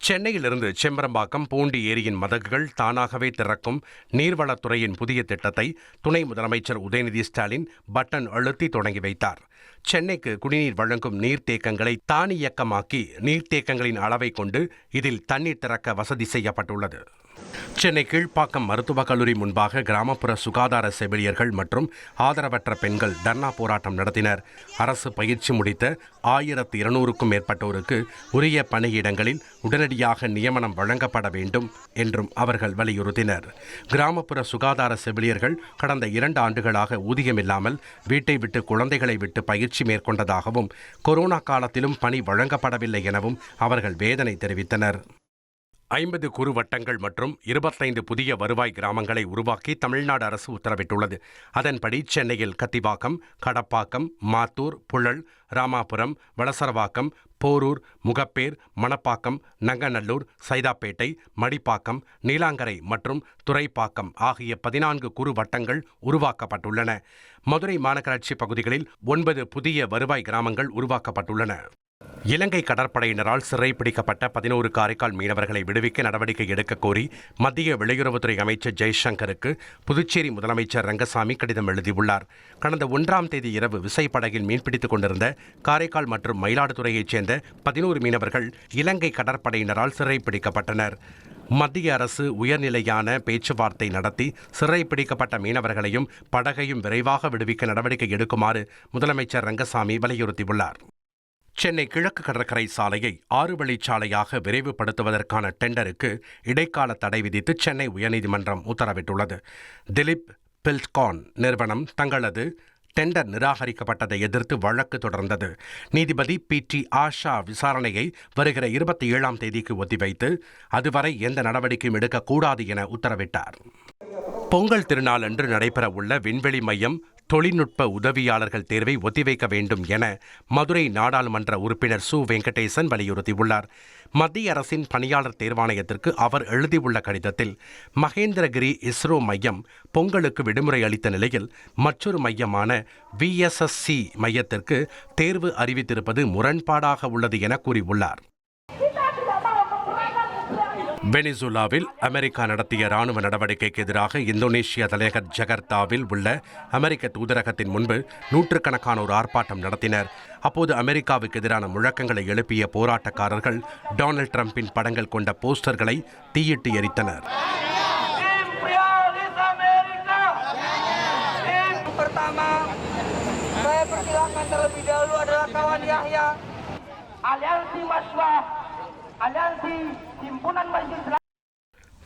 சென்னையிலிருந்து செம்பரம்பாக்கம் பூண்டி ஏரியின் மதகுகள் தானாகவே திறக்கும் நீர்வளத்துறையின் புதிய திட்டத்தை துணை முதலமைச்சர் உதயநிதி ஸ்டாலின் பட்டன் அழுத்தி தொடங்கி வைத்தார். சென்னைக்கு குடிநீர் வழங்கும் நீர்த்தேக்கங்களை தானியக்கமாக்கி நீர்த்தேக்கங்களின் அளவை கொண்டு இதில் தண்ணீர் திறக்க வசதி செய்யப்பட்டுள்ளது. சென்னை கீழ்ப்பாக்கம் மருத்துவக் கல்லூரி முன்பாக கிராமப்புற சுகாதார செவிலியர்கள் மற்றும் ஆதரவற்ற பெண்கள் தர்ணா போராட்டம் நடத்தினர். அரசு பயிற்சி முடித்த 1200க்கும் மேற்பட்டோருக்கு உரிய பணியிடங்களில் உடனடியாக நியமனம் வழங்கப்பட வேண்டும் என்றும் அவர்கள் வலியுறுத்தினர். கிராமப்புற சுகாதார செவிலியர்கள் கடந்த 2 ஆண்டுகளாக ஊதியமில்லாமல் வீட்டை விட்டு குழந்தைகளை விட்டு பயிற்சி மேற்கொண்டதாகவும் கொரோனா காலத்திலும் பணி வழங்கப்படவில்லை எனவும் அவர்கள் வேதனை தெரிவித்தனர். 50 குறுவட்டங்கள் மற்றும் 25 புதிய வருவாய் கிராமங்களை உருவாக்கி தமிழ்நாடு அரசு உத்தரவிட்டுள்ளது. அதன்படி சென்னையில் கத்திவாக்கம், கடப்பாக்கம், மாத்தூர், புழல், ராமாபுரம், வளசரவாக்கம், போரூர், முகப்பேர், மணப்பாக்கம், நங்கநல்லூர், சைதாப்பேட்டை, மடிப்பாக்கம், நீலாங்கரை மற்றும் துறைப்பாக்கம் ஆகிய 14 குறுவட்டங்கள் உருவாக்கப்பட்டுள்ளன. மதுரை மாநகராட்சி பகுதிகளில் 9 புதிய வருவாய் கிராமங்கள் உருவாக்கப்பட்டுள்ளன. இலங்கை கடற்படையினரால் சிறைப்பிடிக்கப்பட்ட 11 காரைக்கால் மீனவர்களை விடுவிக்க நடவடிக்கை எடுக்க கோரி மத்திய வெளியுறவுத்துறை அமைச்சர் ஜெய்சங்கருக்கு புதுச்சேரி முதலமைச்சர் ரங்கசாமி கடிதம் எழுதியுள்ளார். கடந்த 1ஆம் தேதி இரவு விசைப்படகில் மீன்பிடித்துக் கொண்டிருந்த காரைக்கால் மற்றும் மயிலாடுதுறையைச் சேர்ந்த 11 மீனவர்கள் இலங்கை கடற்படையினரால் சிறைப்பிடிக்கப்பட்டனர். மத்திய அரசு உயர்நிலையான பேச்சுவார்த்தை நடத்தி சிறைப்பிடிக்கப்பட்ட மீனவர்களையும் படகையும் விரைவாக விடுவிக்க நடவடிக்கை எடுக்குமாறு முதலமைச்சர் ரங்கசாமி வலியுறுத்தியுள்ளார். சென்னை கிழக்கு கடற்கரை சாலையை 6 வழிச்சாலையாக விரைவுபடுத்துவதற்கான டெண்டருக்கு இடைக்கால தடை விதித்து சென்னை உயர்நீதிமன்றம் உத்தரவிட்டுள்ளது. திலீப் பில்ட்கான் நிறுவனம் தங்களது டெண்டர் நிராகரிக்கப்பட்டதை எதிர்த்து வழக்கு தொடர்ந்தது. நீதிபதி PT ஆஷா விசாரணையை வருகிற 27ஆம் தேதிக்கு ஒத்திவைத்து அதுவரை எந்த நடவடிக்கையும் எடுக்கக்கூடாது என உத்தரவிட்டார். பொங்கல் திருநாள் அன்று நடைபெறவுள்ள விண்வெளி மையம் தொழில்நுட்ப உதவியாளர்கள் தேர்வை ஒத்திவைக்க வேண்டும் என மதுரை நாடாளுமன்ற உறுப்பினர் சு. வெங்கடேசன் வலியுறுத்தியுள்ளார். மத்திய அரசின் பணியாளர் தேர்வாணையத்திற்கு அவர் எழுதியுள்ள கடிதத்தில் மகேந்திரகிரி இஸ்ரோ மையம் பொங்கலுக்கு விடுமுறை அளித்த நிலையில் மற்றொரு மையமான VSSC மையத்திற்கு தேர்வு அறிவித்திருப்பது முரண்பாடாக உள்ளது என கூறியுள்ளார். வெனிசுலாவில் அமெரிக்கா நடத்திய ராணுவ நடவடிக்கைக்கு எதிராக இந்தோனேஷிய தலைநகர் ஜகர்த்தாவில் உள்ள அமெரிக்க தூதரகத்தின் முன்பு நூற்றுக்கணக்கானோர் ஆர்ப்பாட்டம் நடத்தினர். அப்போது அமெரிக்காவுக்கு எதிரான முழக்கங்களை எழுப்பிய போராட்டக்காரர்கள் டொனால்ட் ட்ரம்பின் படங்கள் கொண்ட போஸ்டர்களை தீயிட்டு எரித்தனர்.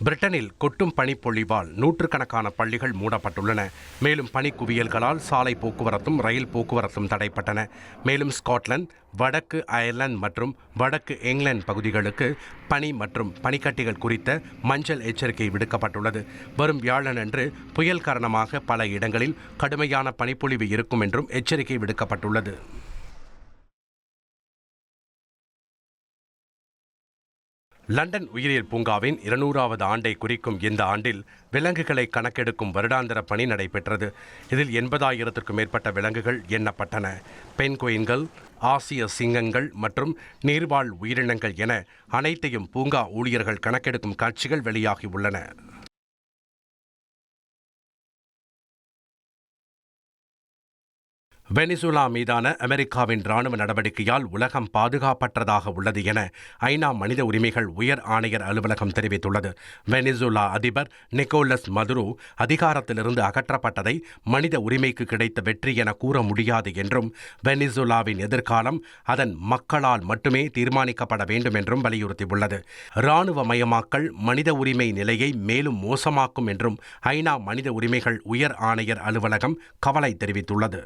பிரிட்டனில் கொட்டும் பனிப்பொழிவால் நூற்றுக்கணக்கான பள்ளிகள் மூடப்பட்டுள்ளன. மேலும் பனிக்குவியல்களால் சாலை போக்குவரத்தும் ரயில் போக்குவரத்தும் தடைப்பட்டன. மேலும் ஸ்காட்லாந்து, வடக்கு அயர்லாந்து மற்றும் வடக்கு இங்கிலாந்து பகுதிகளுக்கு பனி மற்றும் பனிக்கட்டிகள் குறித்த மஞ்சள் எச்சரிக்கை விடுக்கப்பட்டுள்ளது. வரும் வியாழனன்று புயல் காரணமாக பல இடங்களில் கடுமையான பனிப்பொழிவு இருக்கும் என்றும் எச்சரிக்கை விடுக்கப்பட்டுள்ளது. லண்டன் உயிரியல் பூங்காவின் 200வது ஆண்டை குறிக்கும் இந்த ஆண்டில் விலங்குகளை கணக்கெடுக்கும் வருடாந்திர பணி நடைபெற்றது. இதில் 80,000க்கும் மேற்பட்ட விலங்குகள் எண்ணப்பட்டன. பென்குயின்கள், ஆசிய சிங்கங்கள் மற்றும் நீர்வாழ் உயிரினங்கள் என அனைத்தையும் பூங்கா ஊழியர்கள் கணக்கெடுக்கும் காட்சிகள் வெளியாகியுள்ளன. வெனிசுலா மீதான அமெரிக்காவின் ராணுவ நடவடிக்கையால் உலகம் பாதுகாப்பற்றதாக உள்ளது என ஐநா மனித உரிமைகள் உயர் ஆணையர் அலுவலகம் தெரிவித்துள்ளது. வெனிசுலா அதிபர் நிக்கோலஸ் மதுரோ அதிகாரத்திலிருந்து அகற்றப்பட்டதை மனித உரிமைக்கு கிடைத்த வெற்றி என கூற முடியாது என்றும் வெனிசுலாவின் எதிர்காலம் அதன் மக்களால் மட்டுமே தீர்மானிக்கப்பட வேண்டும் என்றும் வலியுறுத்தியுள்ளது. இராணுவமயமாக்கல் மனித உரிமை நிலையை மேலும் மோசமாக்கும் என்றும் ஐநா மனித உரிமைகள் உயர் ஆணையர் அலுவலகம் கவலை தெரிவித்துள்ளது.